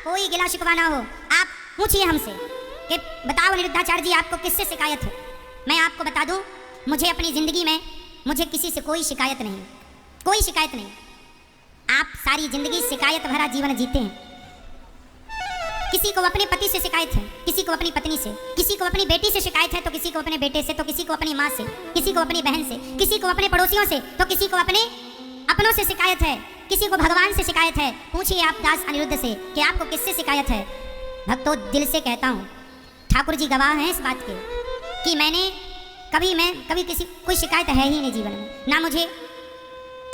कोई गिला शिकवा ना हो, आप पूछिए हमसे कि बताओ अनिरुद्धाचार्य जी आपको किससे शिकायत है। मैं आपको बता दूं, मुझे अपनी जिंदगी में मुझे किसी से कोई शिकायत नहीं, कोई शिकायत नहीं। आप सारी जिंदगी शिकायत भरा जीवन जीते हैं। किसी को अपने पति से शिकायत है, किसी को अपनी पत्नी से, किसी को अपनी बेटी से शिकायत है तो किसी को अपने बेटे से, तो किसी को अपनी माँ से, किसी को अपनी बहन से, किसी को अपने पड़ोसियों से, तो किसी को अपने अपनों से शिकायत है, किसी को भगवान से शिकायत है। पूछिए आप दास अनिरुद्ध से कि आपको किससे शिकायत है। भक्तों, दिल से कहता हूँ, ठाकुर जी गवाह हैं इस बात के कि कभी किसी कोई शिकायत है ही नहीं जीवन में। ना मुझे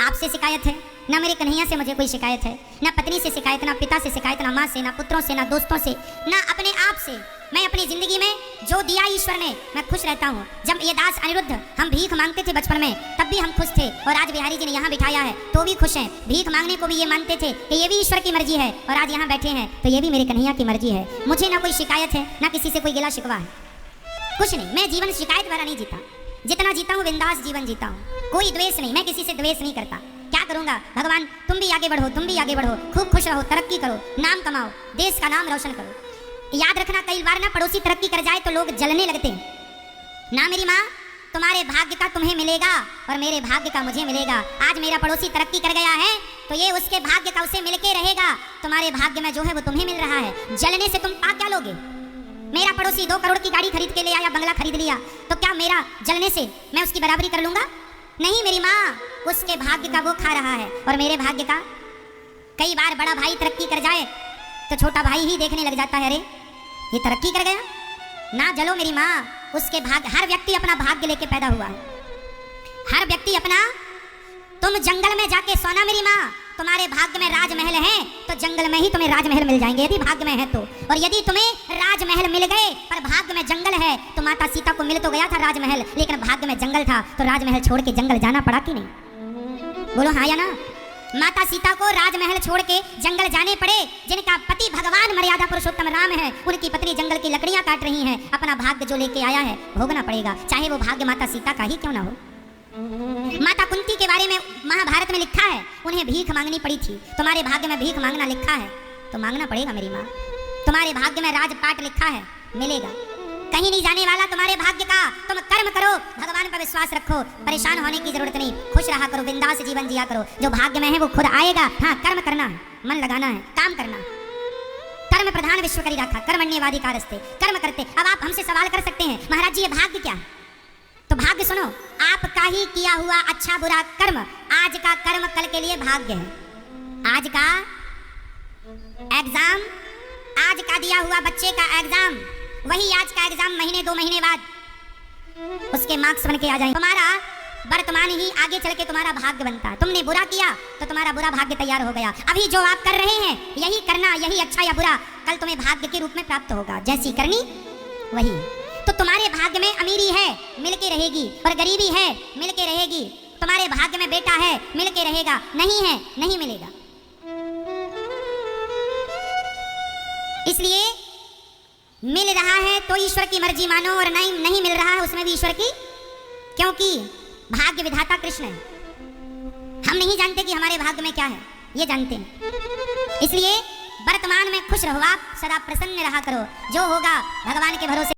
आपसे शिकायत है, ना मेरे कन्हैया से मुझे कोई शिकायत है, ना पत्नी से शिकायत, ना पिता से शिकायत, ना माँ से, ना पुत्रों से, ना दोस्तों से, ना अपने आप से। मैं अपनी जिंदगी में जो दिया ईश्वर ने, मैं खुश रहता हूँ। जब ये दास अनिरुद्ध हम भीख मांगते थे बचपन में, तब भी हम खुश थे, और आज बिहारी जी ने यहाँ बिठाया है तो भी खुश हैं। भीख मांगने को भी ये मानते थे कि ये भी ईश्वर की मर्जी है, और आज यहाँ बैठे हैं तो ये भी मेरे कन्हैया की मर्जी है। मुझे ना कोई शिकायत है, ना किसी से कोई गिला शिकवा है, कुछ नहीं। मैं जीवन शिकायत भरा नहीं जीता, जितना जीता हूँ बिंदास जीवन जीता हूँ। कोई द्वेष नहीं, मैं किसी से द्वेष नहीं करता। क्या करूँगा भगवान, तुम भी आगे बढ़ो, तुम भी आगे बढ़ो, खूब खुश रहो, तरक्की करो, नाम कमाओ, देश का नाम रोशन करो। याद रखना, कई बार ना पड़ोसी तरक्की कर जाए तो लोग जलने लगते हैं। ना मेरी माँ, तुम्हारे भाग्य का तुम्हें मिलेगा और मेरे भाग्य का मुझे मिलेगा। आज मेरा पड़ोसी तरक्की कर गया है तो ये उसके भाग्य का उसे मिलके रहेगा। तुम्हारे भाग्य में जो है वो तुम्हें मिल रहा है। जलने से तुम पा क्या लोगे। मेरा पड़ोसी 2 करोड़ की गाड़ी खरीद के ले आया, बंगला खरीद लिया, तो क्या मेरा जलने से मैं उसकी बराबरी कर लूंगा? नहीं, मेरी माँ उसके भाग्य का वो खा रहा है और मेरे भाग्य का। कई बार बड़ा भाई तरक्की कर जाए तो छोटा भाई ही देखने लग जाता है, अरे ये तरक्की कर गया। ना जलो मेरी माँ, उसके भाग्य। हर व्यक्ति अपना भाग्य लेके पैदा हुआ है, हर व्यक्ति अपना। तुम जंगल में जाके सोना मेरी माँ, तुम्हारे भाग्य में राजमहल है तो जंगल में ही तुम्हें राजमहल मिल जाएंगे, यदि भाग्य में है तो। और यदि तुम्हें राजमहल मिल गए पर भाग्य में जंगल है, तो माता सीता को मिल तो गया था राजमहल, लेकिन भाग्य में जंगल था तो राजमहल छोड़ के जंगल जाना पड़ा कि नहीं? बोलो हाँ या ना। माता सीता को राजमहल छोड़ के जंगल जाने पड़े। जिनका पति भगवान मर्यादा पुरुषोत्तम राम है, उनकी पत्नी जंगल की लकड़ियां काट रही हैं। अपना भाग्य जो लेके आया है भोगना पड़ेगा, चाहे वो भाग्य माता सीता का ही क्यों ना हो। माता कुंती के बारे में महाभारत में लिखा है, उन्हें भीख मांगनी पड़ी थी। तुम्हारे भाग्य में भीख मांगना लिखा है तो मांगना पड़ेगा मेरी माँ। तुम्हारे भाग्य में राजपाट लिखा है, मिलेगा, कहीं नहीं जाने वाला तुम्हारे भाग्य का। तुम कर्म करो, भगवान पर विश्वास रखो, परेशान होने की जरूरत नहीं, खुश रहा करो, बिंदास जीवन जिया करो। जो भाग्य में है वो खुद आएगा। हाँ, कर्म करना है, मन लगाना है, काम करना। कर्म प्रधान विश्व करी रखा, कर्मण्येवाधिकारस्ते, कर्म करते। अब आप हमसे सवाल कर सकते हैं, महाराज जी ये भाग्य क्या? तो भाग्य सुनो, आपका ही किया हुआ अच्छा बुरा कर्म, आज का कर्म कल के लिए भाग्य है। आज का एग्जाम, आज का दिया हुआ बच्चे का एग्जाम, वही आज का एग्जाम महीने 2 महीने बाद उसके मार्क्स बन के आ जाएंगे। तुम्हारा वर्तमान ही आगे चल के तुम्हारा भाग्य बनता है। तुमने बुरा किया तो तुम्हारा बुरा भाग्य तैयार हो गया। अभी जो आप कर रहे हैं यही करना, यही अच्छा या बुरा कल तुम्हें भाग्य के रूप में प्राप्त होगा। जैसी करनी वही। तो तुम्हारे भाग्य में अमीरी है, मिलके रहेगी, और गरीबी है, मिलके रहेगी। तुम्हारे भाग्य में बेटा है, मिलके रहेगा, नहीं है, नहीं मिलेगा। इसलिए मिल रहा है तो ईश्वर की मर्जी मानो, और नहीं मिल रहा है उसमें भी ईश्वर की, क्योंकि भाग्य विधाता कृष्ण है। हम नहीं जानते कि हमारे भाग्य में क्या है, ये जानते हैं। इसलिए वर्तमान में खुश रहो, आप सदा प्रसन्न रहा करो। जो होगा भगवान के भरोसे।